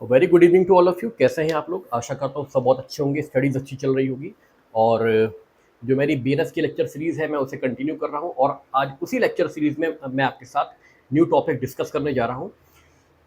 Very good evening to all of you. कैसे हैं आप लोग? आशा करता हूँ सब बहुत अच्छे होंगे, स्टडीज़ अच्छी चल रही होगी। और जो मेरी बीएनएस की लेक्चर सीरीज़ है मैं उसे कंटिन्यू कर रहा हूँ और आज उसी लेक्चर सीरीज़ में मैं आपके साथ न्यू टॉपिक डिस्कस करने जा रहा हूँ।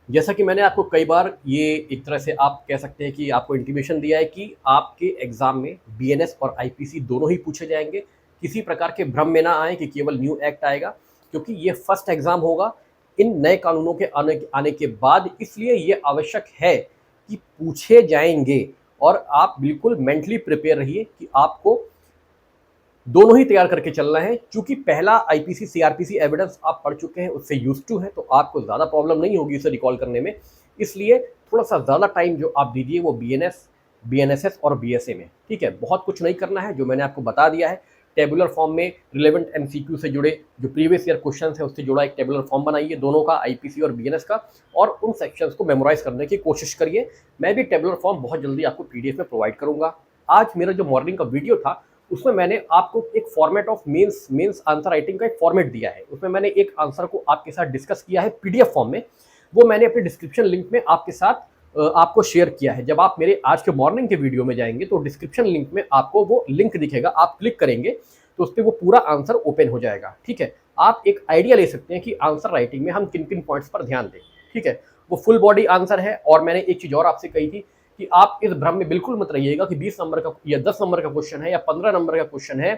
जैसा कि मैंने आपको कई बार ये एक तरह से आप कह सकते हैं कि आपको इंटीमेशन दिया है कि आपके एग्जाम में बीएनएस और आईपीसी दोनों ही पूछे जाएंगे। किसी प्रकार के भ्रम में ना आए कि केवल न्यू एक्ट आएगा, क्योंकि ये फर्स्ट एग्जाम होगा इन नए कानूनों के आने के बाद, इसलिए ये आवश्यक है कि पूछे जाएंगे। और आप बिल्कुल मेंटली प्रिपेयर रहिए कि आपको दोनों ही तैयार करके चलना है। क्योंकि पहला आईपीसी सीआरपीसी एविडेंस आप पढ़ चुके हैं, उससे यूज टू है, तो आपको ज़्यादा प्रॉब्लम नहीं होगी उसे रिकॉल करने में। इसलिए थोड़ा सा ज़्यादा टाइम जो आप दीजिए वो बीएनएस, बीएनएसएस और बीएसए में। ठीक है, बहुत कुछ नहीं करना है, जो मैंने आपको बता दिया है। टेबुलर फॉर्म में रिलेवेंट एमसीक्यू से जुड़े जो प्रीवियस ईयर क्वेश्चन है उससे जुड़ा एक टेबुलर फॉर्म बनाइए, दोनों का, आईपीसी और बीएनएस का, और उन सेक्शंस को मेमोराइज करने की कोशिश करिए। मैं भी टेबुलर फॉर्म बहुत जल्दी आपको पीडीएफ में प्रोवाइड करूंगा। आज मेरा जो मॉर्निंग का वीडियो था उसमें मैंने आपको एक format of mains answer writing का एक फॉर्मेट दिया है। उसमें मैंने एक आंसर को आपके साथ डिस्कस किया है पीडीएफ फॉर्म में। वो मैंने अपने डिस्क्रिप्शन लिंक में आपके साथ आपको शेयर किया है। जब आप मेरे आज के मॉर्निंग के वीडियो में जाएंगे तो डिस्क्रिप्शन लिंक में आपको वो लिंक दिखेगा, आप क्लिक करेंगे तो उस पर वो पूरा आंसर ओपन हो जाएगा। ठीक है, आप एक आइडिया ले सकते हैं कि आंसर राइटिंग में हम किन किन पॉइंट्स पर ध्यान दें। ठीक है, वो फुल बॉडी आंसर है। और मैंने एक चीज और आपसे कही थी कि आप इस भ्रम में बिल्कुल मत रहिएगा कि 20 नंबर का या 10 नंबर का क्वेश्चन है या 15 नंबर का क्वेश्चन है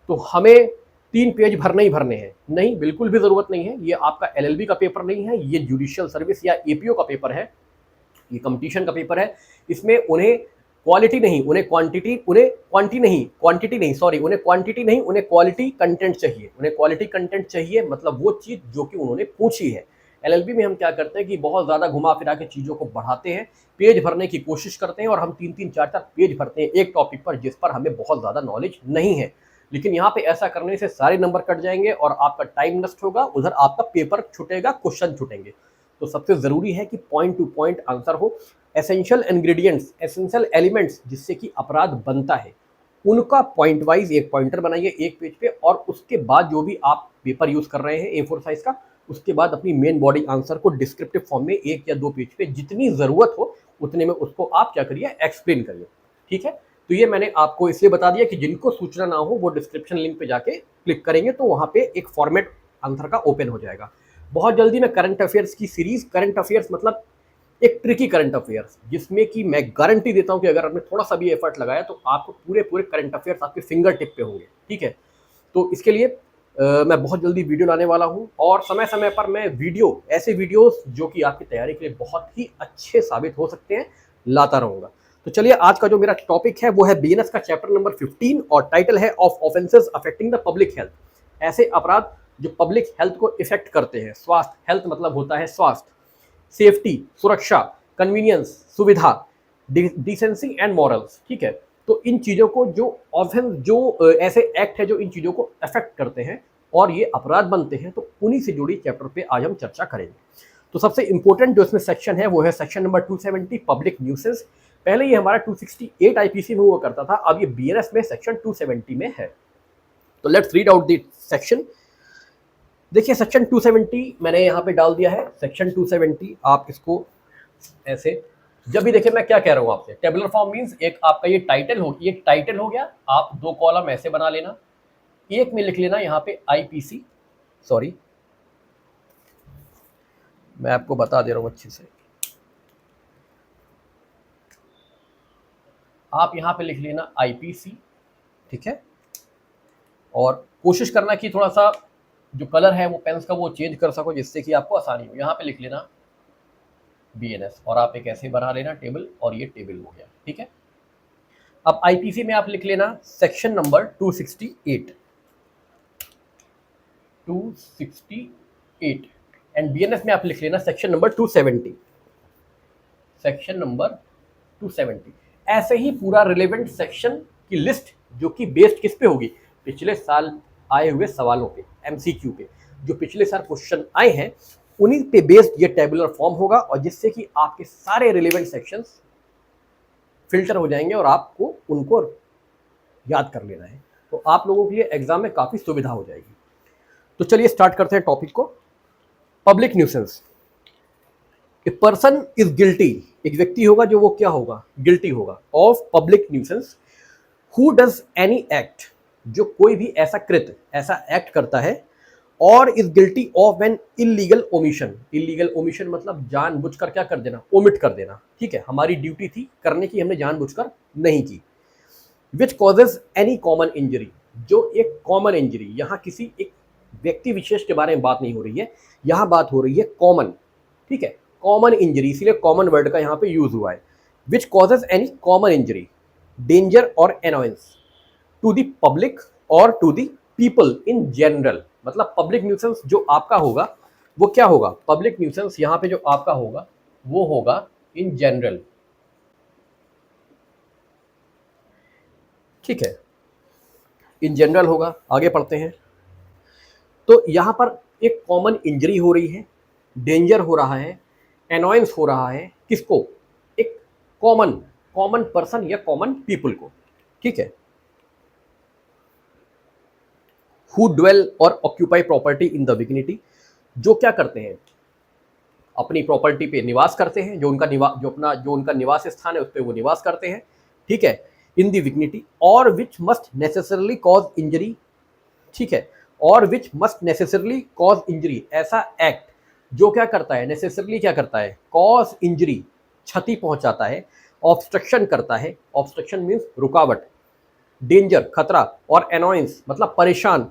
तो हमें 3 पेज भरने ही भरने हैं। नहीं, बिल्कुल भी जरूरत नहीं है। ये आपका एलएलबी का पेपर नहीं है, ये जुडिशियल सर्विस या एपीओ का पेपर है, ये कंपटीशन का पेपर है। इसमें उन्हें क्वालिटी नहीं, उन्हें क्वांटिटी, उन्हें क्वांटिटी नहीं, उन्हें क्वांटिटी नहीं, उन्हें क्वालिटी कंटेंट चाहिए। उन्हें क्वालिटी कंटेंट चाहिए, मतलब वो चीज जो कि उन्होंने पूछी है। एलएलबी में हम क्या करते हैं कि बहुत ज्यादा घुमा फिरा के चीजों को बढ़ाते हैं, पेज भरने की कोशिश करते हैं, और हम 3-3, 4-4 पेज भरते हैं एक टॉपिक पर जिस पर हमें बहुत ज्यादा नॉलेज नहीं है। लेकिन यहाँ पे ऐसा करने से सारे नंबर कट जाएंगे और आपका टाइम नष्ट होगा, उधर आपका पेपर छूटेगा, क्वेश्चन छूटेंगे। तो सबसे जरूरी है कि पॉइंट टू पॉइंट आंसर हो। एसेंशियल इंग्रेडिएंट्स, एसेंशियल एलिमेंट्स जिससे कि अपराध बनता है, उनका पॉइंट वाइज एक पॉइंटर बनाइए एक पेज पे, और उसके बाद जो भी आप पेपर यूज कर रहे हैं A4 साइज का, उसके बाद अपनी मेन बॉडी आंसर को डिस्क्रिप्टिव फॉर्म में 1 या 2 पेज पे जितनी जरूरत हो उतने में उसको आप क्या करिए, एक्सप्लेन करिए। ठीक है, तो ये मैंने आपको इसलिए बता दिया कि जिनको सूचना ना हो वो डिस्क्रिप्शन लिंक पे जाके क्लिक करेंगे तो वहां पे एक फॉर्मेट आंसर का ओपन हो जाएगा। बहुत जल्दी मैं करंट अफेयर्स की सीरीज, करंट अफेयर्स मतलब एक ट्रिकी करंट अफेयर्स, जिसमें कि मैं गारंटी देता हूं कि अगर आपने थोड़ा सा भी एफर्ट लगाया तो आपको पूरे पूरे करंट अफेयर्स आपके फिंगर टिप पे होंगे। ठीक है, तो इसके लिए मैं बहुत जल्दी वीडियो लाने वाला हूं, और समय समय पर मैं वीडियो, ऐसे वीडियोस जो कि आपकी तैयारी के लिए बहुत ही अच्छे साबित हो सकते हैं, लाता रहूंगा। तो चलिए, आज का जो मेरा टॉपिक है वो है बीएनएस का चैप्टर नंबर 15, और टाइटल है of offences affecting the public health. ऐसे अपराध जो पब्लिक हेल्थ को इफेक्ट करते हैं। स्वास्थ्य, हेल्थ मतलब होता है स्वास्थ्य, सेफ्टी, सुरक्षा, कन्वीनियंस, सुविधा, डिसेंसी एंड मॉरल्स। ठीक है, तो इन चीजों को जो ऑफेंस, जो ऐसे एक्ट है जो इन चीजों को अफेक्ट करते हैं और ये अपराध बनते हैं, तो उन्हीं से जुड़ी चैप्टर पे आज हम चर्चा करेंगे। तो सबसे इंपॉर्टेंट जो इसमें सेक्शन है वो है सेक्शन नंबर 270, पब्लिक न्यूसेंस। पहले ये हमारा 268 आईपीसी में हुआ करता था, अब ये बीएनएस में सेक्शन 270 में है। तो let's read out the section. देखिए, सेक्शन 270 मैंने यहाँ पे डाल दिया है। सेक्शन 270 आप इसको ऐसे, जब भी देखिए मैं क्या कह रहा हूँ आपसे, टेबुलर फॉर्म मींस एक आपका ये टाइटल हो, ये टाइटल हो गया। आप 2 कॉलम ऐसे बना लेना, एक में लिख लेना यहाँ पे आईपीसी, सॉरी मैं आपको बता दे रहा हूँ अच्छे से, आप यहाँ पे लिख लेना आईपीसी। ठीक है, और कोशिश करना कि थोड़ा सा जो कलर है वो पेन्स का वो चेंज कर सको जिससे कि आपको आसानी हो। यहाँ पे लिख लेना बीएनएस, और आप एक ऐसे बना लेना टेबल, और ये टेबल हो गया। ठीक है, अब आईपीसी में आप लिख लेना सेक्शन नंबर 268 एंड बीएनएस में आप लिख लेना सेक्शन नंबर 270, सेक्शन नंबर 270। ऐसे ही पूरा रिलेवेंट सेक्शन की लिस्ट जो कि बेस्ड किस पे होगी, पिछले साल आए हुए सवालों पे, एमसीक्यू पे, जो पिछले साल क्वेश्चन आए हैं उन्हीं पे बेस्ड ये टेबुलर फॉर्म होगा, और जिससे कि आपके सारे रिलेवेंट सेक्शंस फिल्टर हो जाएंगे और आपको उनको याद कर लेना है। तो आप लोगों के लिए एग्जाम में काफी सुविधा हो जाएगी। तो चलिए स्टार्ट करते हैं टॉपिक को। Public nuisance. A person is guilty, एक व्यक्ति होगा जो वो क्या होगा, गिल्टी होगा of public nuisance who does any act, जो कोई भी ऐसा कृत्य ऐसा एक्ट करता है, और is guilty of an illegal omission. Illegal omission मतलब जानबूझकर क्या कर देना, ओमिट कर देना, ठीक है, हमारी ड्यूटी थी करने की, हमने जानबूझकर नहीं की। विच कॉजेज एनी कॉमन इंजरी, जो एक कॉमन इंजरी, यहाँ किसी एक व्यक्ति विशेष के बारे में बात नहीं हो रही है, यहाँ बात हो रही है कॉमन, ठीक है, कॉमन इंजरी, इसीलिए कॉमन वर्ड का यहाँ पे यूज हुआ है। Which causes any common injury, danger और एनॉयंस टू द पब्लिक और to the people in general. मतलब पब्लिक न्यूसेंस जो आपका होगा वो क्या होगा, पब्लिक न्यूसेंस यहाँ पे जो आपका होगा वो होगा इन जनरल, ठीक है, इन जनरल होगा। आगे पढ़ते हैं। तो यहाँ पर एक कॉमन इंजरी हो रही है, डेंजर हो रहा है, एनॉयंस हो रहा है, किसको, एक कॉमन कॉमन पर्सन या कॉमन पीपल को, ठीक है। हु ड्वेल और occupy property in the vicinity, जो क्या करते हैं, अपनी प्रॉपर्टी पे निवास करते हैं, जो उनका निवास स्थान है उस पर वो निवास करते हैं, ठीक है, इन द विग्निटी, और which must necessarily cause injury, ठीक है, और which must necessarily cause injury, ऐसा एक्ट जो क्या करता है, नेसेसरली क्या करता है, कॉज इंजरी, क्षति पहुंचाता है, ऑब्स्ट्रक्शन करता है, ऑब्स्ट्रक्शन मीन्स रुकावट, डेंजर खतरा, और एनॉयंस मतलब परेशान,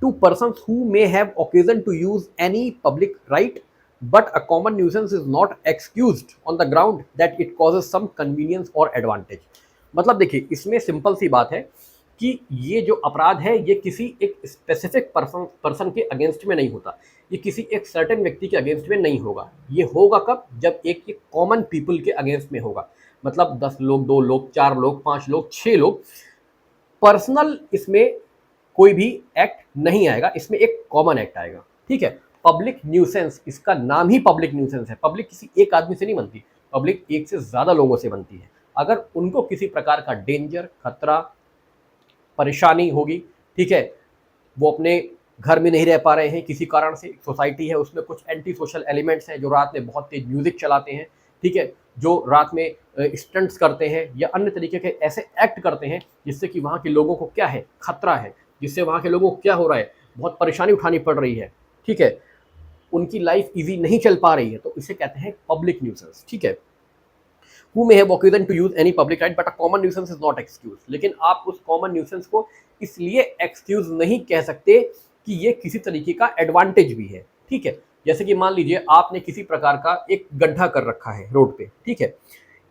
to persons who may have occasion to use any public right, but a common nuisance is not excused on the ground that it causes some convenience or advantage। मतलब देखिए इसमें simple सी बात है कि ये जो अपराध है ये किसी एक स्पेसिफिक पर्सन के अगेंस्ट में नहीं होता, ये किसी एक सर्टेन व्यक्ति के अगेंस्ट में नहीं होगा। ये होगा कब, जब एक कॉमन पीपल के अगेंस्ट में होगा, मतलब 10 लोग, 2 लोग, 4 लोग, 5 लोग, 6 लोग, पर्सनल इसमें कोई भी एक्ट नहीं आएगा, इसमें एक कॉमन एक्ट आएगा, ठीक है। पब्लिक न्यूसेंस, इसका नाम ही पब्लिक न्यूसेंस है। पब्लिक किसी एक आदमी से नहीं बनती, पब्लिक एक से ज्यादा लोगों से बनती है। अगर उनको किसी प्रकार का डेंजर, खतरा, परेशानी होगी, ठीक है, वो अपने घर में नहीं रह पा रहे हैं किसी कारण से, सोसाइटी है उसमें कुछ एंटी सोशल एलिमेंट्स हैं जो रात में बहुत तेज म्यूजिक चलाते हैं, ठीक है, जो रात में स्टंट्स करते हैं या अन्य तरीके के ऐसे एक्ट करते हैं जिससे कि वहाँ के लोगों को क्या है, खतरा है, जिससे वहाँ के लोगों को क्या हो रहा है, बहुत परेशानी उठानी पड़ रही है, ठीक है, उनकी लाइफ इजी नहीं चल पा रही है, तो इसे कहते हैं पब्लिक न्यूसेंस, ठीक है। Who may have occasion to use any public right but a common nuisance is not excuse। लेकिन आप उस कॉमन न्यूसेंस को इसलिए एक्सक्यूज नहीं कह सकते कि ये किसी तरीके का एडवांटेज भी है, ठीक है। जैसे कि मान लीजिए आपने किसी प्रकार का एक गड्ढा कर रखा है रोड पे, ठीक है,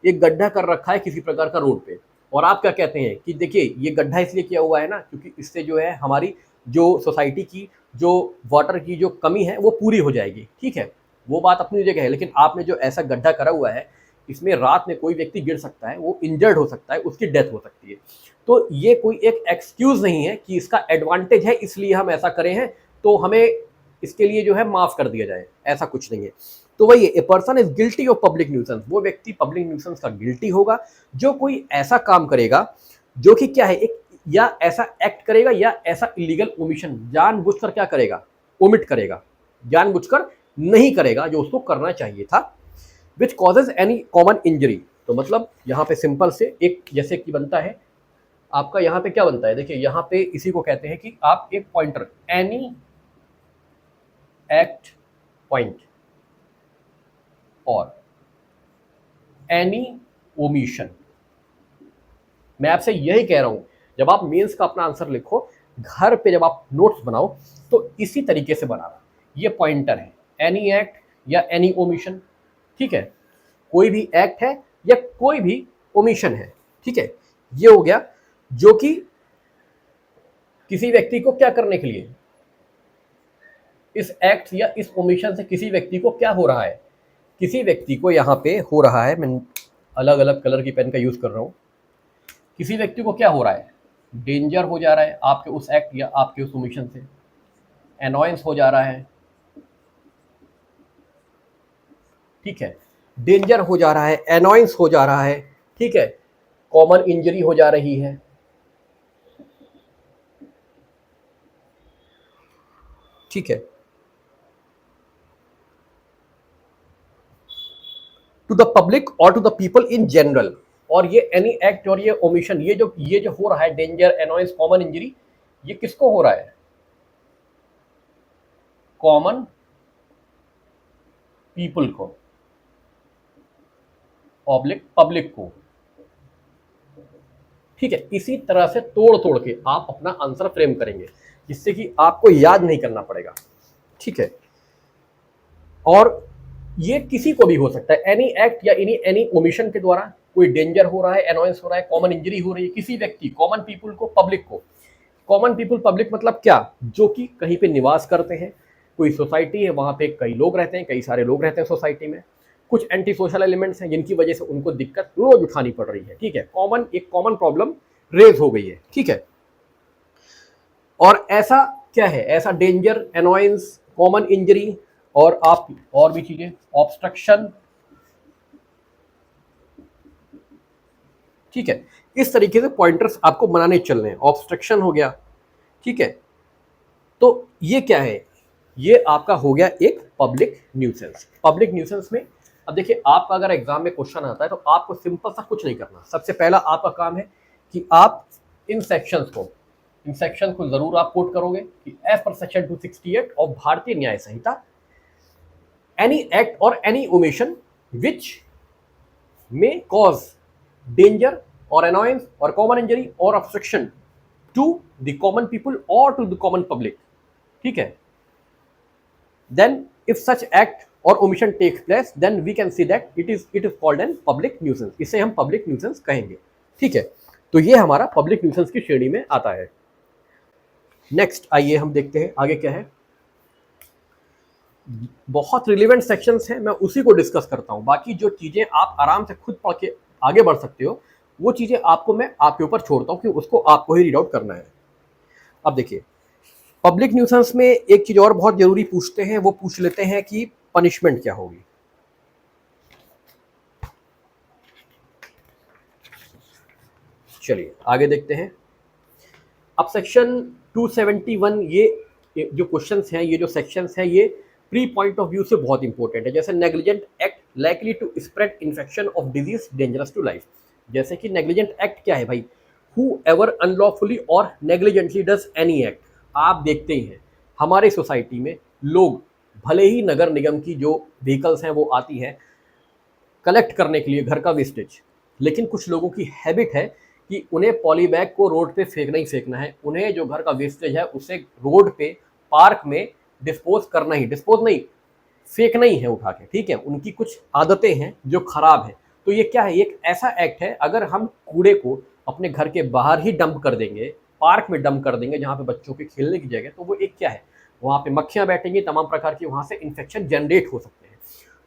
एक गड्ढा कर रखा है किसी प्रकार का रोड पे, और आप क्या कहते हैं कि देखिए ये गड्ढा इसलिए किया हुआ है ना क्योंकि इससे जो है हमारी जो सोसाइटी की जो वाटर की जो कमी है वो पूरी हो जाएगी, ठीक है, वो बात अपनी जगह है। लेकिन आपने जो ऐसा गड्ढा करा हुआ है इसमें रात में कोई व्यक्ति गिर सकता है, वो इंजर्ड हो सकता है, उसकी डेथ हो सकती है, तो ये कोई एक एक्सक्यूज नहीं है कि इसका एडवांटेज है इसलिए हम ऐसा करें हैं तो हमें इसके लिए जो है माफ कर दिया जाए, ऐसा कुछ नहीं है। तो वही a person is guilty of public nuisance, वो व्यक्ति पब्लिक न्यूसेंस का गिल्टी होगा जो कोई ऐसा काम करेगा जो कि क्या है, एक या ऐसा एक्ट करेगा या ऐसा इलीगल ओमिशन, जानबूझकर क्या करेगा, ओमिट करेगा, जानबूझकर नहीं करेगा जो उसको करना चाहिए था। विच कॉजेज एनी कॉमन इंजरी, तो मतलब यहाँ पे सिंपल से एक जैसे कि बनता है आपका, यहाँ पे क्या बनता है, देखिए यहाँ पे इसी को कहते हैं कि आप एक पॉइंटर, एनी एक्ट पॉइंट और एनी ओमिशन। मैं आपसे यही कह रहा हूं, जब आप मेंस का अपना आंसर लिखो घर पे, जब आप नोट्स बनाओ तो इसी तरीके से बनाना। ये पॉइंटर है, एनी एक्ट या एनी ओमिशन, ठीक है, कोई भी एक्ट है या कोई भी ओमिशन है, ठीक है, ये हो गया जो कि किसी व्यक्ति को क्या करने के लिए, इस एक्ट या इस ओमिशन से किसी व्यक्ति को क्या हो रहा है, किसी व्यक्ति को यहाँ पे हो रहा है, मैं अलग अलग कलर की पेन का यूज कर रहा हूँ, किसी व्यक्ति को क्या हो रहा है, डेंजर हो जा रहा है आपके उस एक्ट या आपके उस ओमिशन से, एनॉयंस हो जा रहा है, ठीक है, डेंजर हो जा रहा है, एनॉयंस हो जा रहा है, ठीक है, कॉमन इंजरी हो जा रही है, ठीक है। टू द पब्लिक और to the people in general. और ये एनी एक्ट और ये ओमिशन, ये जो हो रहा है, डेंजर, अनॉयंस, कॉमन इंजरी, ये किसको हो रहा है? कॉमन पीपल को, पब्लिक को। ठीक है, इसी तरह से तोड़ तोड़ के आप अपना आंसर फ्रेम करेंगे, जिससे कि आपको याद नहीं करना पड़ेगा। ठीक है, और ये किसी को भी हो सकता है, एनी एक्ट या एनी ओमिशन के द्वारा कोई डेंजर हो रहा है, अनॉयंस हो रहा है, कॉमन इंजरी हो रही है किसी व्यक्ति, कॉमन पीपल को, पब्लिक को। कॉमन पीपल, पब्लिक मतलब क्या? जो कि कहीं पे निवास करते हैं, कोई सोसाइटी है, वहां पे कई लोग रहते हैं, कई सारे लोग रहते हैं सोसाइटी में, कुछ एंटी सोशल एलिमेंट्स हैं जिनकी वजह से उनको दिक्कत रोज उठानी पड़ रही है। ठीक है, एक कॉमन प्रॉब्लम रेज हो गई है। ठीक है, और ऐसा क्या है? ऐसा डेंजर, अनॉयंस, कॉमन इंजरी और आप और भी चीजें, ऑब्स्ट्रक्शन। ठीक है, इस तरीके से पॉइंटर्स आपको बनाने चलने हैं। ऑब्स्ट्रक्शन हो गया। ठीक है, तो ये क्या है? ये आपका हो गया एक पब्लिक न्यूसेंस। पब्लिक न्यूसेंस में अब देखिए, आपका अगर एग्जाम में क्वेश्चन आता है तो आपको सिंपल सा कुछ नहीं करना। सबसे पहला आपका काम है कि आप इन सेक्शंस को जरूर आप कोट करोगे कि एज पर सेक्शन 268 ऑफ भारतीय न्याय संहिता, एनी एक्ट और any omission which may cause danger or annoyance or common injury or obstruction to the common people or to the common public. ठीक है, then if such act or omission takes place, then we can see that it is called an public nuisance. इसे हम public nuisance कहेंगे। ठीक है, तो ये हमारा public nuisance की श्रेणी में आता है। नेक्स्ट आइए हम देखते हैं आगे क्या है। बहुत रिलेवेंट सेक्शंस हैं, मैं उसी को डिस्कस करता हूं। बाकी जो चीजें आप आराम से खुद पढ़ के आगे बढ़ सकते हो, वो चीजें आपको मैं आपके ऊपर छोड़ता हूं कि उसको आपको ही रीड आउट करना है। अब देखिए, पब्लिक न्यूसेंस में एक चीज और बहुत जरूरी पूछते हैं, वो पूछ लेते हैं कि पनिशमेंट क्या होगी। चलिए आगे देखते हैं। अब सेक्शन 271, ये जो क्वेश्चंस हैं, ये जो सेक्शंस हैं, ये प्री पॉइंट ऑफ व्यू से बहुत इंपॉर्टेंट है। जैसे negligent act likely to spread infection of disease dangerous to life. जैसे कि नेग्लिजेंट एक्ट क्या है भाई? हु एवर अनलॉफुली और नेग्लिजेंटली डज एनी एक्ट। आप देखते ही हैं हमारे सोसाइटी में लोग, भले ही नगर निगम की जो व्हीकल्स हैं वो आती हैं कलेक्ट करने के लिए घर का वेस्टेज, लेकिन कुछ लोगों की हैबिट है कि उन्हें पॉली बैग को रोड पे फेंकना ही फेंकना है। उन्हें जो घर का वेस्टेज है उसे रोड पे, पार्क में डिस्पोज नहीं, फेंकना ही है उठा के। ठीक है, उनकी कुछ आदतें हैं जो खराब हैं। तो ये क्या है? एक ऐसा एक्ट है, अगर हम कूड़े को अपने घर के बाहर ही डंप कर देंगे, पार्क में डंप कर देंगे जहाँ पे बच्चों के खेलने की जगह, तो वो एक क्या है, वहाँ पे मक्खियाँ बैठेंगी, तमाम प्रकार की वहाँ से इन्फेक्शन जनरेट हो सकते हैं।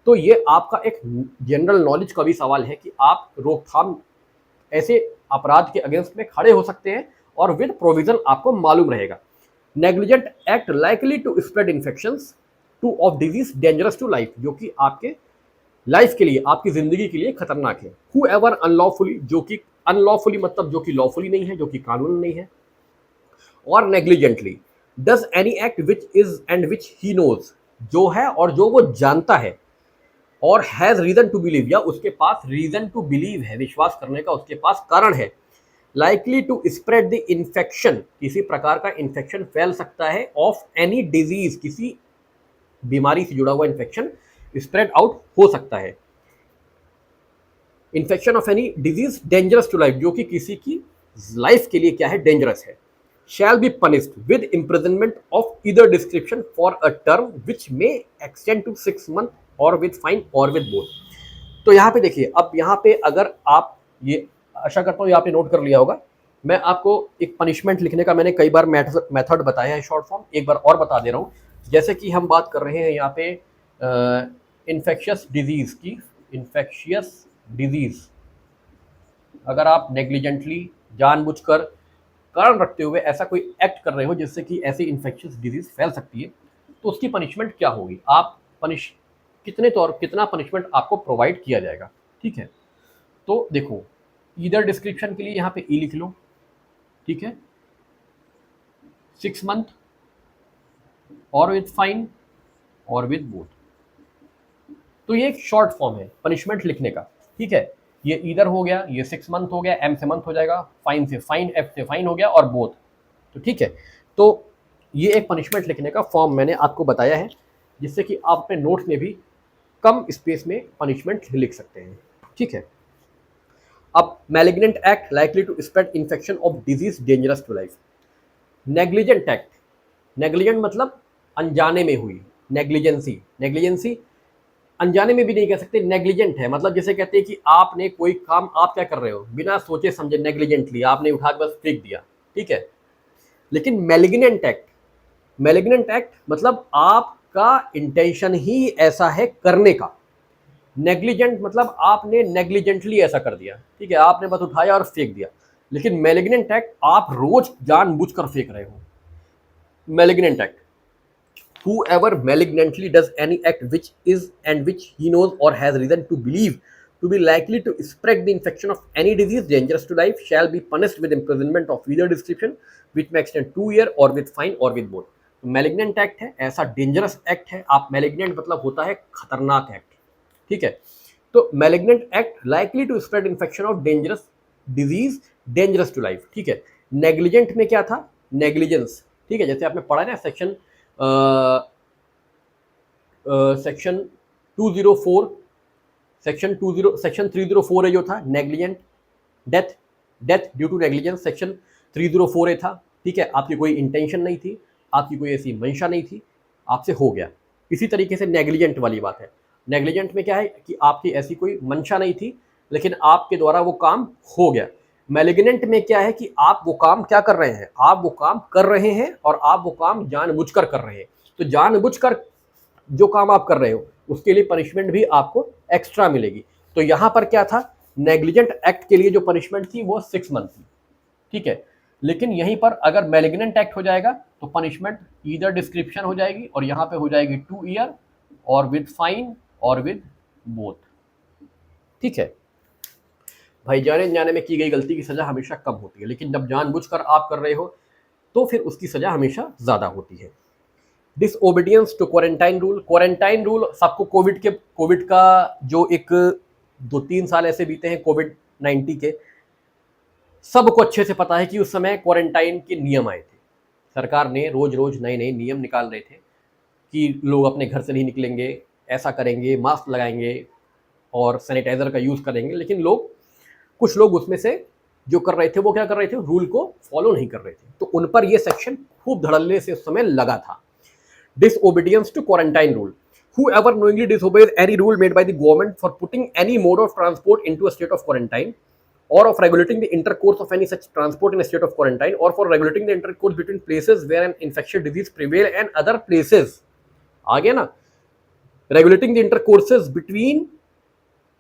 तो ये आपका एक जनरल नॉलेज का भी सवाल है कि आप रोकथाम ऐसे अपराध के अगेंस्ट में खड़े हो सकते हैं और विद प्रोविजन आपको मालूम रहेगा। Negligent act likely to spread infections to of disease dangerous to life, जो कि आपके लाइफ के लिए, आपकी जिंदगी के लिए खतरनाक है। हु एवर अनलॉफुली, जो कि अनलॉफुली मतलब जो कि लॉफुली नहीं है, जो कि कानून नहीं है, और negligently does any act which is and which he knows, जो है और जो वो जानता है, और हैज रीजन टू बिलीव, या उसके पास रीजन टू बिलीव है, विश्वास करने का उसके पास कारण है, likely to spread the infection, किसी प्रकार का इन्फेक्शन फैल सकता है, ऑफ एनी डिजीज, किसी बीमारी से जुड़ा हुआ इन्फेक्शन स्प्रेड आउट हो सकता है, infection of any disease dangerous to life, जो कि किसी की लाइफ के लिए क्या है, डेंजरस है, shall be punished with imprisonment of either description for a term which may extend to 6 months और विद फाइन और विद बोथ। तो यहाँ पे देखिए, अब यहाँ पे अगर आप, ये आशा करता हूँ ये आपने नोट कर लिया होगा, मैं आपको एक पनिशमेंट लिखने का मैंने कई बार मेथड बताया है, शॉर्ट फॉर्म एक बार और बता दे रहा हूँ। जैसे कि हम बात कर रहे हैं यहाँ पे इन्फेक्शियस डिजीज की, इन्फेक्शियस डिजीज अगर आप नेग्लिजेंटली, जानबूझकर, कारण रखते हुए ऐसा कोई एक्ट कर रहे हो जिससे कि ऐसी इन्फेक्शियस डिजीज फैल सकती है, तो उसकी पनिशमेंट क्या होगी, आप कितना पनिशमेंट आपको प्रोवाइड किया जाएगा। ठीक है, तो देखो, ईदर डिस्क्रिप्शन के लिए यहाँ पे ई लिख लो। ठीक है, 6 month और विद फाइन और विद बोथ। तो ये एक शॉर्ट फॉर्म है पनिशमेंट लिखने का, ठीक है। ये इधर हो गया, ये 6 मंथ हो गया, एम से मंथ हो जाएगा, फाइन से फाइन, एफ से फाइन हो गया और बोथ, तो ठीक है। तो ये एक पनिशमेंट लिखने का फॉर्म मैंने आपको बताया है, जिससे कि आप अपने नोट्स में भी कम स्पेस में पनिशमेंट लिख सकते हैं, ठीक है। अब malignant act likely to spread infection of disease dangerous to life. Negligent act, negligent मतलब अनजाने में हुई, नेग्लिजेंसी, नेग्लिजेंसी अनजाने में भी नहीं कह सकते, नेग्लिजेंट है, मतलब जैसे कहते हैं कि आपने कोई काम आप क्या कर रहे हो बिना सोचे समझे, नेग्लिजेंटली आपने उठा के बस फेंक दिया, ठीक है। लेकिन मैलिग्नेंट एक्ट, मैलिग्नेंट एक्ट मतलब आपका इंटेंशन ही ऐसा है करने का। नेग्लिजेंट मतलब आपने नेग्लिजेंटली ऐसा कर दिया, ठीक है, आपने बस उठाया और फेंक दिया। लेकिन मैलिग्नेंट एक्ट आप रोज जानबूझकर फेंक रहे हो। Malignant act, whoever malignantly does any act which is and which he knows or has reason to believe to be likely to spread the infection of any disease dangerous to life shall be punished with imprisonment of either description which may extend 2 years or with fine or with both। तो malignant act है, ऐसा dangerous act है, आप malignant मतलब होता है खतरनाक act, ठीक है। तो malignant act likely to spread infection of dangerous disease dangerous to life, ठीक है। नेग्लिजेंट में क्या था, नेग्लिजेंस, ठीक है, जैसे आपने पढ़ा ना सेक्शन सेक्शन 204, सेक्शन 304 है जो था negligent, death, death due to negligence section 304 था, ठीक है। आपकी कोई इंटेंशन नहीं थी, आपकी कोई ऐसी मंशा नहीं थी, आपसे हो गया। इसी तरीके से नेग्लिजेंट वाली बात है, नेग्लिजेंट में क्या है कि आपकी ऐसी कोई मंशा नहीं थी लेकिन आपके द्वारा वो काम हो गया। मैलिग्नेंट में क्या है कि आप वो काम क्या कर रहे हैं, आप वो काम कर रहे हैं और आप वो काम जानबूझकर कर रहे हैं। तो जानबूझकर जो काम आप कर रहे हो उसके लिए पनिशमेंट भी आपको एक्स्ट्रा मिलेगी। तो यहां पर क्या था, नेग्लिजेंट एक्ट के लिए जो पनिशमेंट थी वो 6 मंथ थी, ठीक है। लेकिन यहीं पर अगर मैलिग्नेंट एक्ट हो जाएगा तो पनिशमेंट ईदर डिस्क्रिप्शन हो जाएगी और यहां पे हो जाएगी 2 ईयर और विद फाइन और विद बोथ, ठीक है। भाई जाने जाने में की गई गलती की सजा हमेशा कम होती है, लेकिन जब जानबूझकर आप कर रहे हो तो फिर उसकी सजा हमेशा ज्यादा होती है। Disobedience to quarantine rule, quarantine rule सबको कोविड का जो एक 2-3 साल ऐसे बीते हैं कोविड-19 के, सबको अच्छे से पता है कि उस समय क्वारंटाइन के नियम आए थे। सरकार ने रोज रोज नए नए नियम निकाल रहे थे कि लोग अपने घर से नहीं निकलेंगे, ऐसा करेंगे, मास्क लगाएंगे और सैनिटाइजर का यूज करेंगे। लेकिन कुछ लोग उसमें से जो कर रहे थे वो क्या कर रहे थे, रूल को फॉलो नहीं कर रहे थे, तो उन पर ये सेक्शन खूब धड़ल्ले से उस समय लगा था। Disobedience to quarantine rule, whoever knowingly disobeys any rule made by the government for putting any mode of transport into a state of quarantine or of regulating the intercourse of any such transport in a state of quarantine or for regulating the intercourse between places where an infectious disease prevail and other places, आ गया ना, regulating the intercourses between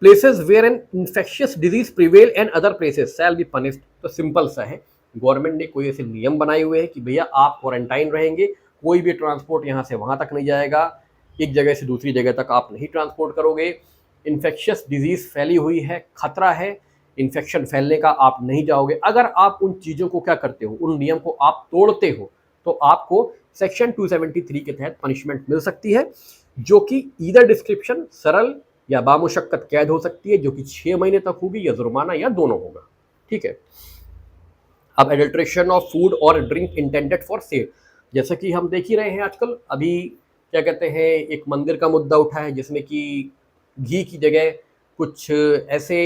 places where an infectious disease prevail and other places shall be punished। तो simple सा है, government ने कोई ऐसे नियम बनाए हुए हैं कि भैया आप क्वारंटाइन रहेंगे, कोई भी ट्रांसपोर्ट यहाँ से वहाँ तक नहीं जाएगा, एक जगह से दूसरी जगह तक आप नहीं ट्रांसपोर्ट करोगे, इन्फेक्शियस डिजीज़ फैली हुई है, खतरा है, इन्फेक्शन फैलने का, आप नहीं जाओगे। अगर आप उन चीज़ों को क्या करते हो, उन नियम को आप तोड़ते हो तो आपको सेक्शन 273 के तहत पनिशमेंट मिल सकती है, जो कि ईदर डिस्क्रिप्शन सरल या बामुशक्कत कैद हो सकती है, जो कि 6 महीने तक होगी, या जुर्माना, या दोनों होगा, ठीक है। अब एडल्ट्रेशन ऑफ फूड और ड्रिंक इंटेंडेड फॉर सेल, जैसा कि हम देख ही रहे हैं आजकल, अभी क्या कहते हैं, एक मंदिर का मुद्दा उठा है जिसमें कि घी की जगह कुछ ऐसे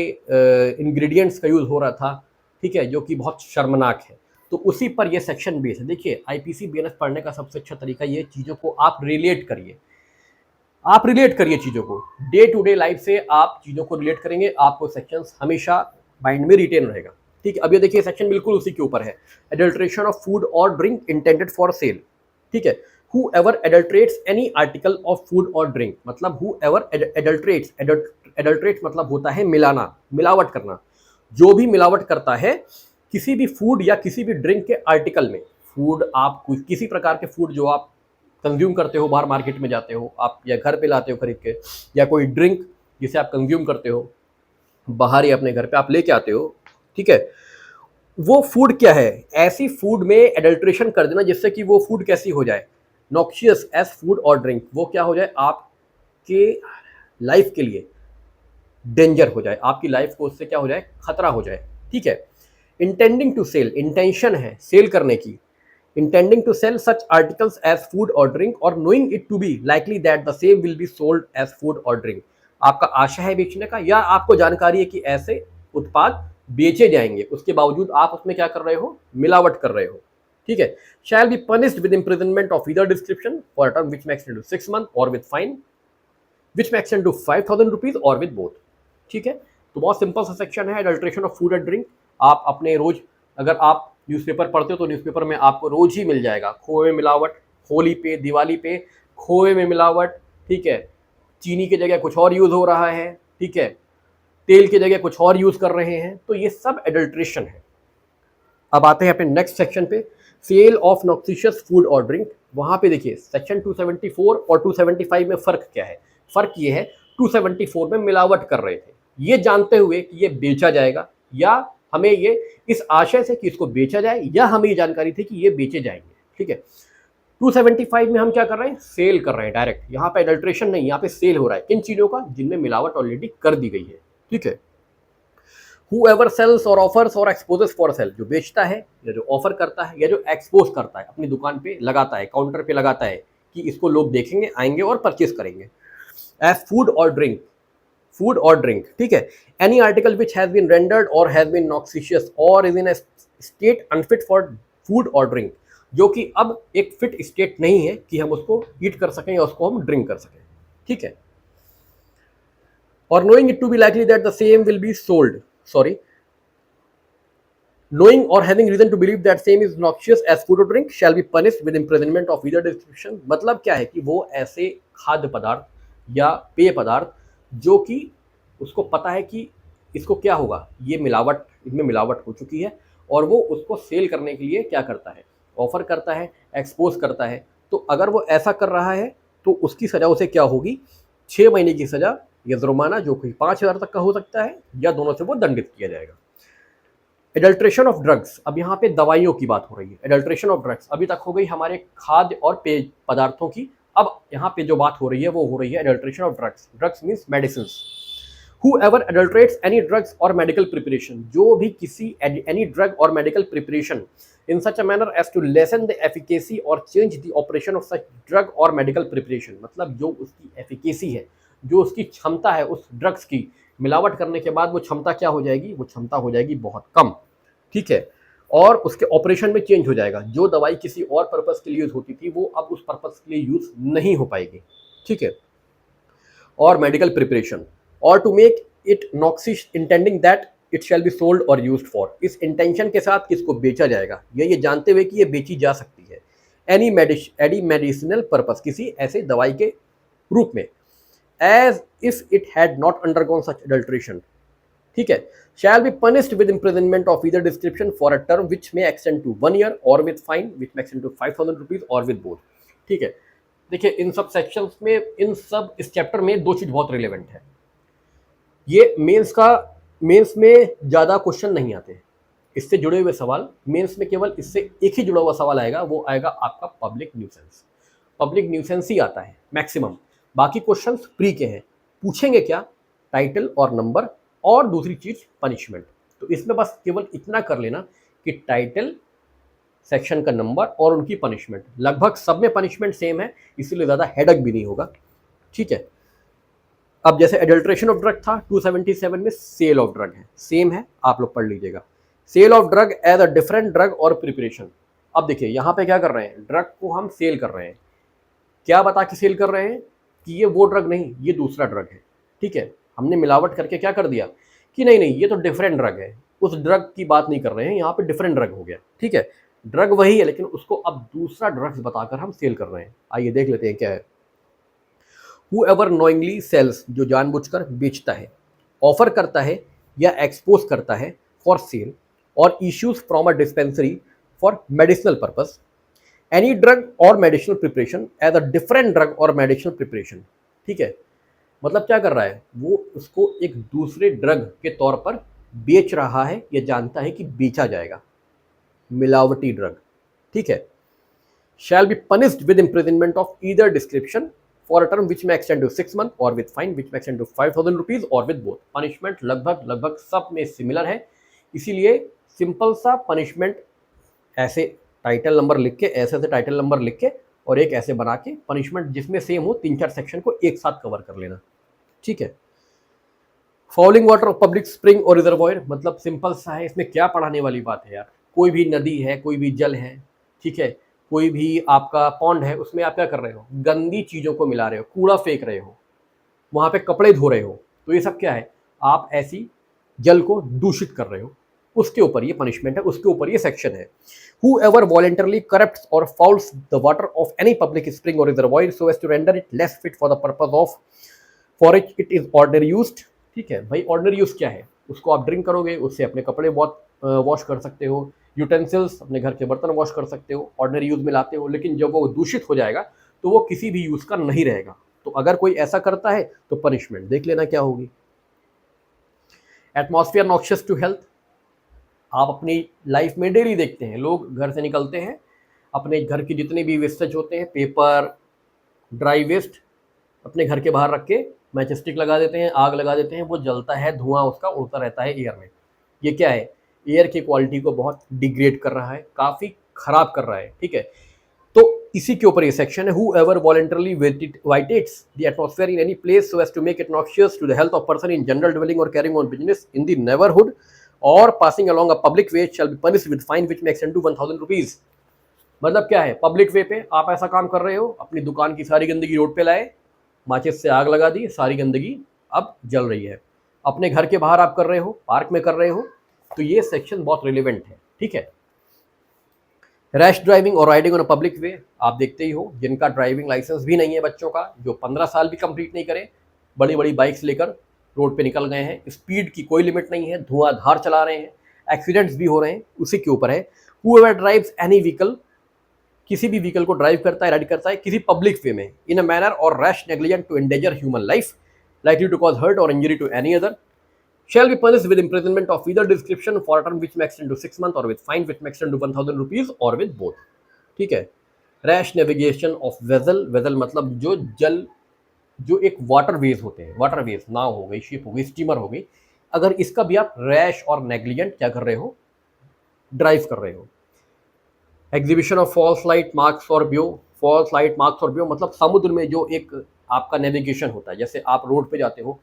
इंग्रेडिएंट्स का यूज़ हो रहा था, ठीक है, जो कि बहुत शर्मनाक है। तो उसी पर ये सेक्शन बेस है। देखिए, आईपीसी बीएनएस पढ़ने का सबसे अच्छा तरीका ये, चीज़ों को आप रिलेट करिए, आप रिलेट करिए चीज़ों को, डे टू डे लाइफ से आप चीज़ों को रिलेट करेंगे, आपको सेक्शंस हमेशा माइंड में रिटेन रहेगा, ठीक है। अब ये देखिए सेक्शन बिल्कुल उसी के ऊपर है, एडल्ट्रेशन ऑफ फूड और ड्रिंक इंटेंडेड फॉर सेल, ठीक है। whoever adulterates any article of food or drink, मतलब whoever adulterates मतलब होता है मिलाना, मिलावट करना। जो भी मिलावट करता है किसी भी फूड या किसी भी ड्रिंक के आर्टिकल में, फूड आप किसी प्रकार के फूड जो आप कंज्यूम करते हो, बाहर मार्केट में जाते हो आप या घर पे लाते हो खरीद के, या कोई ड्रिंक जिसे आप कंज्यूम करते हो बाहर या अपने घर पे आप लेके आते हो, ठीक है, वो फूड क्या है, ऐसी फूड में एडल्ट्रेशन कर देना जिससे कि वो फूड कैसी हो जाए, नॉक्शियस एज फूड और ड्रिंक, वो क्या हो जाए, आपके लाइफ के लिए डेंजर हो जाए, आपकी लाइफ को उससे क्या हो जाए, खतरा हो जाए, ठीक है। इंटेंडिंग टू सेल, इंटेंशन है सेल करने की, intending to sell such articles as food or drink or knowing it to be likely that the same will be sold as food or drink। आपका आशा है बेचने का या आपको जानकारी है कि ऐसे उत्पाद बेचे जाएंगे, उसके बावजूद आप उसमें क्या कर रहे हो, मिलावट कर रहे हो, ठीक है। shall be punished with imprisonment of either description for a term which may extend to 6 months or with fine which may extend to 5,000 rupees or with both, ठीक है। तो बहुत सिंपल सा सेक्शन है, adulteration of food and drink. आप अपने रोज, अगर आप न्यूज़पेपर पढ़ते हो तो न्यूज़पेपर में आपको रोज ही मिल जाएगा, खोए में मिलावट, होली पे, दिवाली पे खोए में मिलावट, ठीक है, चीनी की जगह कुछ और यूज़ हो रहा है, ठीक है, तेल की जगह कुछ और यूज़ कर रहे हैं, तो ये सब एडल्ट्रेशन है। अब आते हैं अपने नेक्स्ट सेक्शन पे, सेल ऑफ नॉक्सिशियस फूड और ड्रिंक। वहाँ पे देखिए सेक्शन 274 और 275 में फ़र्क क्या है। फ़र्क ये है 274 में मिलावट कर रहे थे, ये जानते हुए कि ये बेचा जाएगा, या हमें ये इस आशय से कि इसको बेचा जाए, या हमें ये जानकारी थी कि ये बेचे जाएंगे, ठीक है। 275 में हम क्या कर रहे हैं, सेल कर रहे हैं डायरेक्ट। यहाँ पे एडल्ट्रेशन नहीं, यहाँ पे सेल हो रहा है किन चीज़ों का, जिनमें मिलावट ऑलरेडी कर दी गई है, ठीक है। Whoever sells or offers or exposes for sale, जो बेचता है या जो ऑफर करता है या जो एक्सपोज करता है, अपनी दुकान पे लगाता है, काउंटर पे लगाता है कि इसको लोग देखेंगे, आएंगे और परचेज करेंगे। एज फूड और ड्रिंक, फूड और ड्रिंक, ठीक है। Any article which has been rendered और हैज बीन नॉक्सिशियस और is in a state unfit for food और ड्रिंक, जो कि अब एक फिट स्टेट नहीं है कि हम उसको ईट कर सकें या उसको हम ड्रिंक कर सकें, ठीक है। और knowing it to be likely that the same will be sold, knowing or having reason to believe that same is noxious as food or drink shall be punished with imprisonment of either description। मतलब क्या है कि वो ऐसे खाद्य पदार्थ या पेय पदार्थ जो कि उसको पता है कि इसको क्या होगा, ये मिलावट, इनमें मिलावट हो चुकी है, और वो उसको सेल करने के लिए क्या करता है, ऑफर करता है, एक्सपोज करता है। तो अगर वो ऐसा कर रहा है तो उसकी सज़ा उसे क्या होगी, 6 महीने की सज़ा या जुर्माना, जो कि 5,000 तक का हो सकता है, या दोनों से वो दंडित किया जाएगा। एडल्ट्रेशन ऑफ ड्रग्स, अब यहाँ पे दवाइयों की बात हो रही है। एडल्ट्रेशन ऑफ ड्रग्स अभी तक हो गई हमारे खाद्य और पेय पदार्थों की, अब यहाँ पे जो बात हो रही है वो हो रही है adulteration of drugs. Drugs means medicine. Whoever adulterates any drugs or medical preparation, जो भी किसी any drug or medical preparation in such a manner as to lessen the efficacy or change the operation of such drug or medical preparation, मतलब जो उसकी efficacy है, जो उसकी क्षमता है उस ड्रग्स की, मिलावट करने के बाद वो क्षमता क्या हो जाएगी, वो क्षमता हो जाएगी बहुत कम, ठीक है, और उसके ऑपरेशन में चेंज हो जाएगा। जो दवाई किसी और पर्पस के लिए यूज़ होती थी वो अब उस पर्पस के लिए यूज़ नहीं हो पाएगी, ठीक है। और medical preparation, or to make it noxious intending that it shall be sold or used for, इस इंटेंशन के साथ कि इसको बेचा जाएगा, ये जानते हुए कि ये बेची जा सकती है, एनी मेडिसिनल पर्पस, किसी ऐसे दवाई के रूप में, as if it had not undergone such adulteration, ठीक है, shall be punished with imprisonment of either description for a term which may extend to 1 year और with fine which may extend to 5,000 rupees और with both, ठीक है। देखिए इन सब sections में, इन सब इस चैप्टर में दो चीज़ बहुत रिलेवेंट है। ये मेंस में ज़्यादा क्वेश्चन नहीं आते हैं इससे जुड़े हुए सवाल, मेंस में केवल इससे एक ही जुड़ा हुआ सवाल आएगा, वो आएगा आपका पब्लिक न्यूसेंस। पब्लिक न्यूसेंस ही आता है मैक्सिमम, बाकी क्वेश्चंस प्री के हैं। पूछेंगे क्या, टाइटल और नंबर, और दूसरी चीज़ पनिशमेंट। तो इसमें बस केवल इतना कर लेना कि टाइटल, सेक्शन का नंबर और उनकी पनिशमेंट, लगभग सब में पनिशमेंट सेम है, इसलिए ज़्यादा हेडक भी नहीं होगा, ठीक है। अब जैसे एडल्ट्रेशन ऑफ ड्रग था 277 में, सेल ऑफ ड्रग है, सेम है, आप लोग पढ़ लीजिएगा। Sale of drug as a different drug और प्रिपरेशन। अब देखिए यहाँ पे क्या कर रहे हैं, ड्रग को हम सेल कर रहे हैं, क्या बता के सेल कर रहे हैं कि ये वो ड्रग नहीं, ये दूसरा ड्रग है, ठीक है। हमने मिलावट करके क्या कर दिया कि नहीं ये तो डिफरेंट ड्रग है, उस ड्रग की बात नहीं कर रहे हैं, यहाँ पे डिफरेंट ड्रग हो गया, ठीक है। ड्रग वही है लेकिन उसको अब दूसरा ड्रग्स बताकर हम सेल कर रहे हैं। आइए देख लेते हैं क्या है। Whoever knowingly sells, जो जानबूझकर बेचता है, ऑफर करता है या एक्सपोज करता है for sale or issues from a dispensary for medicinal purpose any drug or medicinal preparation as a different drug or medicinal preparation, ठीक है। मतलब क्या कर रहा है, वो उसको एक दूसरे ड्रग के तौर पर बेच रहा है या जानता है कि बेचा जाएगा, मिलावटी ड्रग, ठीक है। Shall be punished with imprisonment of either description for a term विच में एक्सटेंड टू 6 मंथ और विद फाइन विच में एक्सटेंड टू 5,000 रुपीज और विद बोथ। पनिशमेंट लगभग सब में सिमिलर है, इसीलिए सिंपल सा पनिशमेंट ऐसे टाइटल नंबर लिख के, ऐसे टाइटल नंबर लिख के और एक ऐसे बना के पनिशमेंट जिसमें सेम हो 3-4 सेक्शन को एक साथ कवर कर लेना, ठीक है। Falling water of public spring और रिजर्वॉयर, मतलब सिंपल सा है, इसमें क्या पढ़ाने वाली बात है यार। कोई भी नदी है, कोई भी जल है, ठीक है, कोई भी आपका पॉन्ड है, उसमें आप क्या कर रहे हो, गंदी चीज़ों को मिला रहे हो, कूड़ा फेंक रहे हो, वहाँ पे कपड़े धो रहे हो, तो ये सब क्या है, आप ऐसी जल को दूषित कर रहे हो, उसके ऊपर ये पनिशमेंट है, उसके ऊपर ये सेक्शन है। Whoever voluntarily corrupts or fouls the water of any public spring or reservoir so as to render it less fit for the purpose of for which it is ordinary used, ठीक है भाई। Ordinary use क्या है, उसको आप drink करोगे, उससे अपने कपड़े वॉश कर सकते हो, यूटेंसिल्स अपने घर के बर्तन वॉश कर सकते हो, ऑर्डिनरी यूज में लाते हो, लेकिन जब वो दूषित हो जाएगा तो वो किसी भी यूज का नहीं रहेगा। तो अगर कोई ऐसा करता है तो पनिशमेंट देख लेना क्या होगी। एटमॉस्फेयर नॉक्शियस टू हेल्थ, आप अपनी लाइफ में डेली देखते हैं, लोग घर से निकलते हैं, अपने घर के जितने भी वेस्टेज होते हैं, पेपर, ड्राई वेस्ट, अपने घर के बाहर रख के मैच स्टिक लगा देते हैं, आग लगा देते हैं, वो जलता है, धुआं उसका उड़ता रहता है एयर में। ये क्या है, एयर की क्वालिटी को बहुत डिग्रेड कर रहा है, काफ़ी खराब कर रहा है, ठीक है। तो इसी के ऊपर ये सेक्शन है। Whoever voluntarily violates the atmosphere in any place so as to make it noxious to the health of person in general dwelling or carrying on business in the neighborhood or passing along a public way shall be punished with fine which may extend to 1,000 rupees। मतलब क्या है, public वे पे आप ऐसा काम कर रहे हो, अपनी दुकान की सारी गंदगी रोड पे लाए, माचिस से आग लगा दी, सारी गंदगी अब जल रही है, अपने घर के बाहर आप कर रहे हो, पार्क में कर रहे हो, तो ये सेक्शन बहुत रिलेवेंट है, ठीक है। रैश ड्राइविंग और राइडिंग ऑन अ पब्लिक वे, आप देखते ही हो जिनका ड्राइविंग लाइसेंस भी नहीं है बच्चों का, जो 15 साल भी कंप्लीट नहीं करे, बड़ी बड़ी बाइक्स लेकर रोड पे निकल गए हैं, स्पीड की कोई लिमिट नहीं है, धुआंधार चला रहे हैं, एक्सीडेंट्स भी हो रहे हैं, उसी के ऊपर है। हूएवर ड्राइव्स एनी व्हीकल, किसी भी व्हीकल को ड्राइव करता है, राइड करता है किसी पब्लिक वे में, इन अ मैनर और rash negligent to endanger human life likely to cause hurt or injury to any other shall be punished with imprisonment of either description for a term which may extend to 6 months or with fine which may extend to 1,000 rupees or with both, ठीक है। Rash navigation of vessel, vessel मतलब जो जल, जो एक water veg होते हैं, water veg, नाव हो गई, शिप हो गई, स्टीमर हो गई, अगर इसका भी आप रैश और नेग्लिजेंट क्या कर रहे हो, ड्राइव कर रहे हो। Exhibition of false light marks और व्यू, फॉल्स लाइट मार्क्स और व्यू मतलब समुद्र में जो एक आपका नेविगेशन होता है, जैसे आप रोड पे जाते हो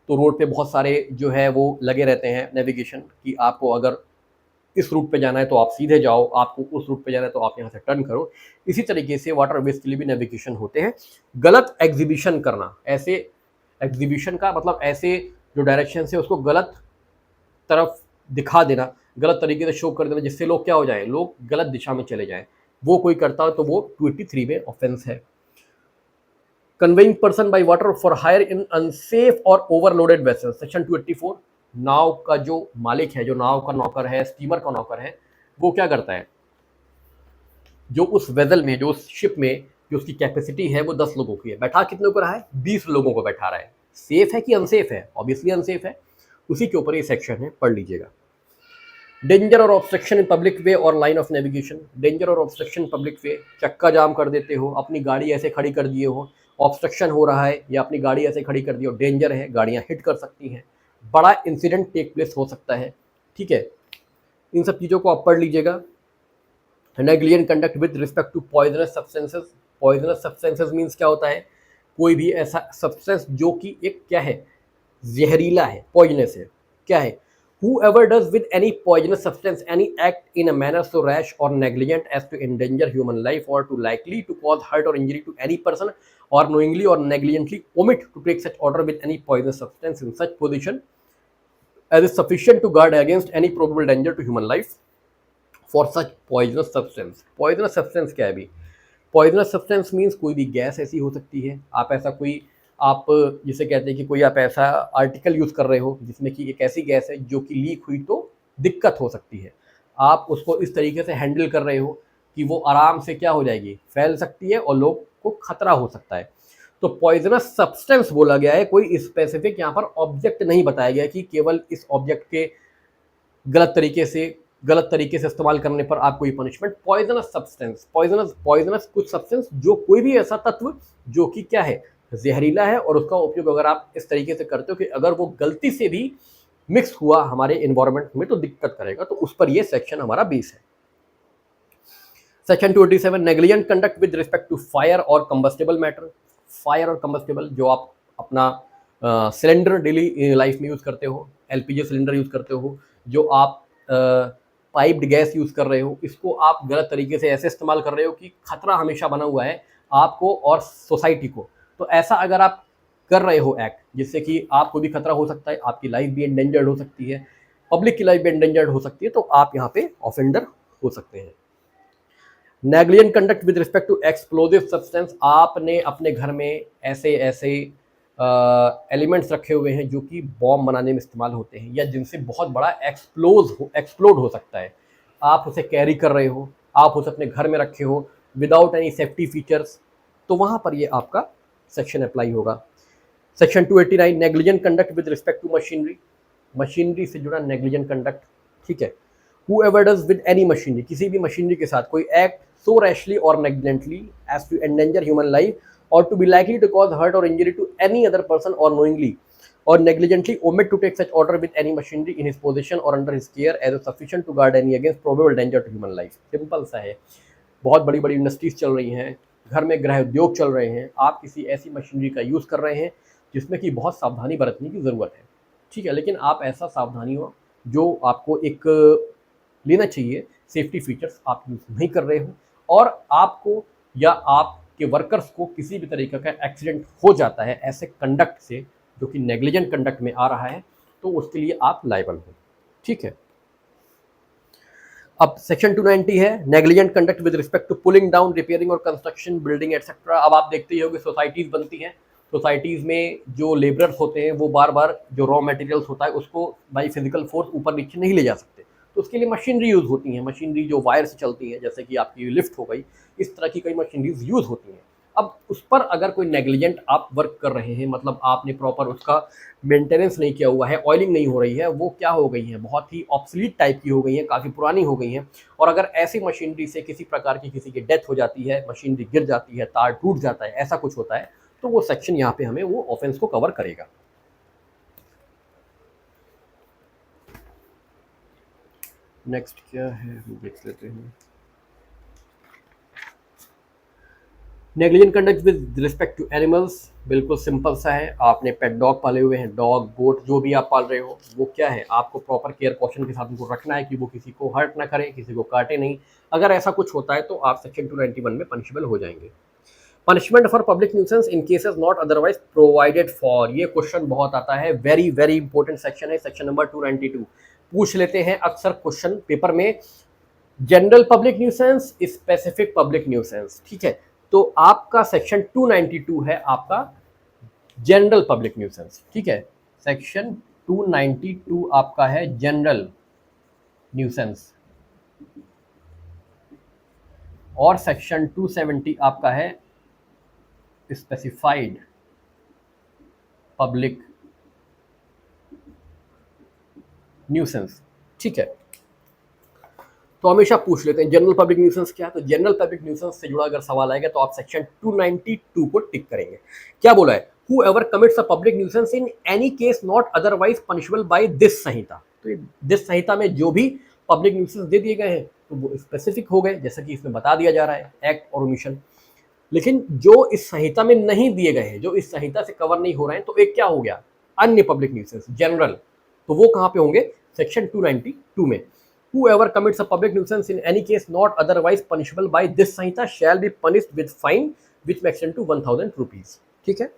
तो रोड पे बहुत सारे जो है वो लगे रहते हैं नेविगेशन कि आपको अगर इस रूट पे जाना है तो आप सीधे जाओ, आपको उस रूट पे जाना है तो आप यहाँ से टर्न करो। इसी तरीके से वाटर वेज के लिए भी नेविगेशन होते हैं। गलत एग्जीबिशन करना, ऐसे एग्जीबिशन का मतलब ऐसे जो डायरेक्शन है उसको गलत तरफ दिखा देना, गलत तरीके से शो कर देना, जिससे लोग क्या हो जाए, लोग गलत दिशा में चले जाएं, वो कोई करता है तो वो 23 में ऑफेंस है। Conveying person by water for hire in unsafe और ओवरलोडेड वेसल, सेक्शन 284। नाव का जो मालिक है, जो नाव का नौकर है, स्टीमर का नौकर है, वो क्या करता है, जो उस वेसल में, जो उस शिप में जो उसकी कैपेसिटी है वो 10 लोगों की है, बैठा कितने को रहा है, 20 लोगों को बैठा रहा है। सेफ है कि अनसेफ है, ऑब्वियसली अनसेफ है, उसी के ऊपर ये सेक्शन है, पढ़ लीजिएगा। डेंजर और ऑब्स्ट्रक्शन इन पब्लिक वे और लाइन ऑफ नेविगेशन, डेंजर और ऑब्स्ट्रक्शन पब्लिक वे, चक्का जाम कर देते हो, अपनी गाड़ी ऐसे खड़ी कर दिए हो, ऑब्स्ट्रक्शन हो रहा है या अपनी गाड़ी ऐसे खड़ी कर दी हो, डेंजर है, गाड़ियाँ हिट कर सकती हैं, बड़ा इंसिडेंट टेक प्लेस हो सकता है, ठीक है। इन सब चीज़ों को आप पढ़ लीजिएगा। Negligent conduct with respect to poisonous substances, poisonous substances means क्या होता है, कोई भी ऐसा सब्सटेंस जो कि एक क्या है, जहरीला है, पॉइजनस है, क्या है। Whoever does with any poisonous substance any act in a manner so rash or negligent as to endanger human life or to likely to cause hurt or injury to any person or knowingly or negligently omit to take such order with any poisonous substance in such position as is sufficient to guard against any probable danger to human life for such poisonous substance। poisonous substance क्या है अभी, poisonous substance means कोई भी gas ऐसी हो सकती है, आप ऐसा कोई, आप जिसे कहते हैं कि कोई आप ऐसा आर्टिकल यूज़ कर रहे हो जिसमें कि एक ऐसी गैस है जो कि लीक हुई तो दिक्कत हो सकती है, आप उसको इस तरीके से हैंडल कर रहे हो कि वो आराम से क्या हो जाएगी, फैल सकती है और लोग को खतरा हो सकता है। तो पॉइजनस सब्सटेंस बोला गया है, कोई स्पेसिफिक यहाँ पर ऑब्जेक्ट नहीं बताया गया कि केवल इस ऑब्जेक्ट के गलत तरीके से गलत तरीके से इस्तेमाल करने पर आपको ये पनिशमेंट। पॉइजनस सब्सटेंस, पॉइजनस कुछ सब्सटेंस, जो कोई भी ऐसा तत्व जो कि क्या है, जहरीला है, और उसका उपयोग अगर आप इस तरीके से करते हो कि अगर वो गलती से भी मिक्स हुआ हमारे इन्वायरमेंट में तो दिक्कत करेगा, तो उस पर ये सेक्शन हमारा बेस है। Section 27 negligent conduct with respect to fire और कंबस्टेबल मैटर। फायर और कंबस्टेबल, जो आप अपना सिलेंडर डेली लाइफ में यूज़ करते हो, एलपीजी सिलेंडर यूज़ करते हो, जो आप पाइप्ड गैस यूज़ कर रहे हो, इसको आप गलत तरीके से ऐसे इस्तेमाल कर रहे हो कि खतरा हमेशा बना हुआ है आपको और सोसाइटी को। तो ऐसा अगर आप कर रहे हो एक्ट, जिससे कि आपको भी खतरा हो सकता है, आपकी लाइफ भी एंडेंजर्ड हो सकती है, पब्लिक की लाइफ भी एंडेंजर्ड हो सकती है, तो आप यहाँ पे ऑफेंडर हो सकते हैं। Negligent conduct with respect to explosive substance, आपने अपने घर में ऐसे ऐसे एलिमेंट्स रखे हुए हैं जो कि बॉम्ब बनाने में इस्तेमाल होते हैं या जिनसे बहुत बड़ा एक्सप्लोड हो सकता है, आप उसे कैरी कर रहे हो, आप उसे अपने घर में रखे हो विदाउट एनी सेफ्टी फीचर्स, तो वहाँ पर ये आपका सेक्शन अप्लाई होगा। Section 289 negligent conduct with respect to machinery, machinery से जुड़ा नेग्लिजेंट कंडक्ट, ठीक है। Whoever does with any machinery, किसी भी मशीनरी के साथ कोई act so rashly or negligently as to endanger human life or to be likely to cause hurt or injury to any other person or knowingly or negligently omit to take such order with any machinery in his possession or under his care as is sufficient to guard any against probable danger to human life। Simple सा है, बहुत बड़ी बड़ी industries चल रही हैं, घर में गृह उद्योग चल रहे हैं, आप किसी ऐसी मशीनरी का यूज़ कर रहे हैं जिसमें कि बहुत सावधानी बरतने की ज़रूरत है, ठीक है, लेकिन आप ऐसा सावधानी हो जो आपको एक लेना चाहिए, सेफ्टी फीचर्स आप यूज़ नहीं कर रहे हो, और आपको या आपके वर्कर्स को किसी भी तरीके का एक्सीडेंट हो जाता है ऐसे कंडक्ट से जो कि नेग्लिजेंट कंडक्ट में आ रहा है, तो उसके लिए आप लायबल हो, ठीक है। अब सेक्शन 290 है negligent conduct with respect to pulling down, repairing और कंस्ट्रक्शन, बिल्डिंग एटसेट्रा। अब आप देखते ही होंगे सोसाइटीज़ बनती हैं, सोसाइटीज़ में जो लेबरर्स होते हैं वो बार बार जो रॉ मटेरियल्स होता है उसको बाई फिजिकल फोर्स ऊपर नीचे नहीं ले जा सकते, तो उसके लिए मशीनरी यूज़ होती हैं, मशीनरी जो वायर से चलती है, जैसे कि आपकी लिफ्ट हो गई, इस तरह की कई मशीनरीज यूज़ होती हैं। अब उस पर अगर कोई नेग्लिजेंट आप वर्क कर रहे हैं, मतलब आपने प्रॉपर उसका मेंटेनेंस नहीं किया हुआ है, ऑयलिंग नहीं हो रही है, वो क्या हो गई हैं, बहुत ही ऑब्सलीट टाइप की हो गई हैं, काफ़ी पुरानी हो गई हैं, और अगर ऐसी मशीनरी से किसी प्रकार की किसी की डेथ हो जाती है, मशीनरी गिर जाती है, तार टूट जाता है, ऐसा कुछ होता है, तो वो सेक्शन यहाँ पे हमें वो ऑफेंस को कवर करेगा। नेक्स्ट क्या है हम देख लेते हैं। Negligent conduct with respect to animals, बिल्कुल सिंपल सा है, आपने पेट डॉग पाले हुए हैं, डॉग गोट जो भी आप पाल रहे हो, वो क्या है, आपको प्रॉपर केयर कॉशन के साथ उनको रखना है कि वो किसी को हर्ट ना करे, किसी को काटे नहीं। अगर ऐसा कुछ होता है तो आप सेक्शन 291 में पनिशेबल हो जाएंगे। Punishment for public nuisance in cases not otherwise provided for, ये क्वेश्चन बहुत आता है, वेरी वेरी इंपॉर्टेंट सेक्शन है, सेक्शन नंबर 292। पूछ लेते हैं अक्सर क्वेश्चन पेपर में, general public nuisance, specific public nuisance, ठीक है। तो आपका सेक्शन 292 है आपका जनरल पब्लिक न्यूसेंस, ठीक है। सेक्शन 292 आपका है जनरल न्यूसेंस, और सेक्शन 270 आपका है स्पेसिफाइड पब्लिक न्यूसेंस, ठीक है। तो हमेशा पूछ लेते हैं जनरल पब्लिक न्यूसेंस क्या है, तो जनरल पब्लिक न्यूसेंस से जुड़ा अगर सवाल आएगा तो आप सेक्शन 292 को टिक करेंगे। क्या बोला है, whoever commits a public nuisance in any case not otherwise punishable by this संहिता, तो दिस संहिता में जो भी पब्लिक न्यूसेंस दे दिए गए हैं तो वो स्पेसिफिक हो गए, जैसा कि इसमें बता दिया जा रहा है एक्ट और ओमिशन। लेकिन जो इस संहिता में नहीं दिए गए हैं, जो इस संहिता से कवर नहीं हो रहे हैं, तो एक क्या हो गया, अन्य पब्लिक न्यूसेंस जनरल, तो वो कहाँ पे होंगे, सेक्शन 292 में। Whoever commits a public nuisance in any case not otherwise punishable by this Samhita shall be punished with fine which may extend to 1000 rupees, ठीक है।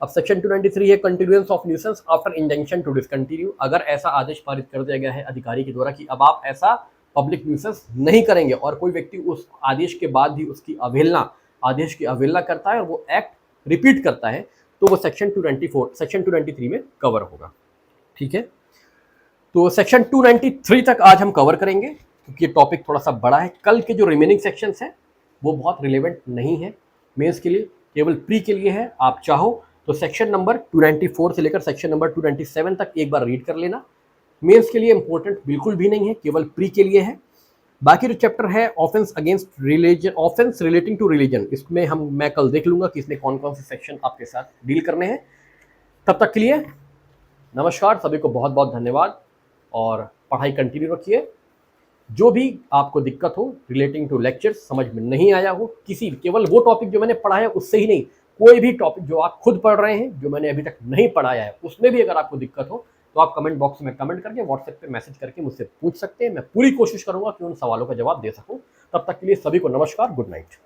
अब सेक्शन 293 है continuance of nuisance after injunction to discontinue, अगर ऐसा आदेश पारित कर दिया गया है अधिकारी के द्वारा कि अब आप ऐसा पब्लिक न्यूसेंस नहीं करेंगे, और कोई व्यक्ति उस आदेश के बाद भी उसकी अवहेलना, आदेश की अवहेलना करता है और वो एक्ट रिपीट करता है, तो वो सेक्शन 293 में कवर होगा, ठीक है। तो सेक्शन 293 तक आज हम कवर करेंगे क्योंकि ये टॉपिक थोड़ा सा बड़ा है। कल के जो रिमेनिंग सेक्शंस हैं वो बहुत रिलेवेंट नहीं है मेंस के लिए, केवल प्री के लिए है। आप चाहो तो सेक्शन नंबर 294 से लेकर सेक्शन नंबर 297 तक एक बार रीड कर लेना, मेंस के लिए इंपॉर्टेंट बिल्कुल भी नहीं है, केवल प्री के लिए है। बाकी जो चैप्टर है offence against religion, offence relating to religion, इसमें मैं कल देख लूंगा कि इसमें कौन कौन से सेक्शन आपके साथ डील करने हैं। तब तक के लिए नमस्कार, सभी को बहुत बहुत धन्यवाद और पढ़ाई कंटिन्यू रखिए। जो भी आपको दिक्कत हो रिलेटिंग टू लेक्चर्स, समझ में नहीं आया हो किसी, केवल वो टॉपिक जो मैंने पढ़ाया उससे ही नहीं, कोई भी टॉपिक जो आप खुद पढ़ रहे हैं जो मैंने अभी तक नहीं पढ़ाया है उसमें भी अगर आपको दिक्कत हो तो आप कमेंट बॉक्स में कमेंट करके व्हाट्सएप पे मैसेज करके मुझसे पूछ सकते हैं। मैं पूरी कोशिश करूंगा कि उन सवालों का जवाब दे सकूं। तब तक के लिए सभी को नमस्कार, गुड नाइट।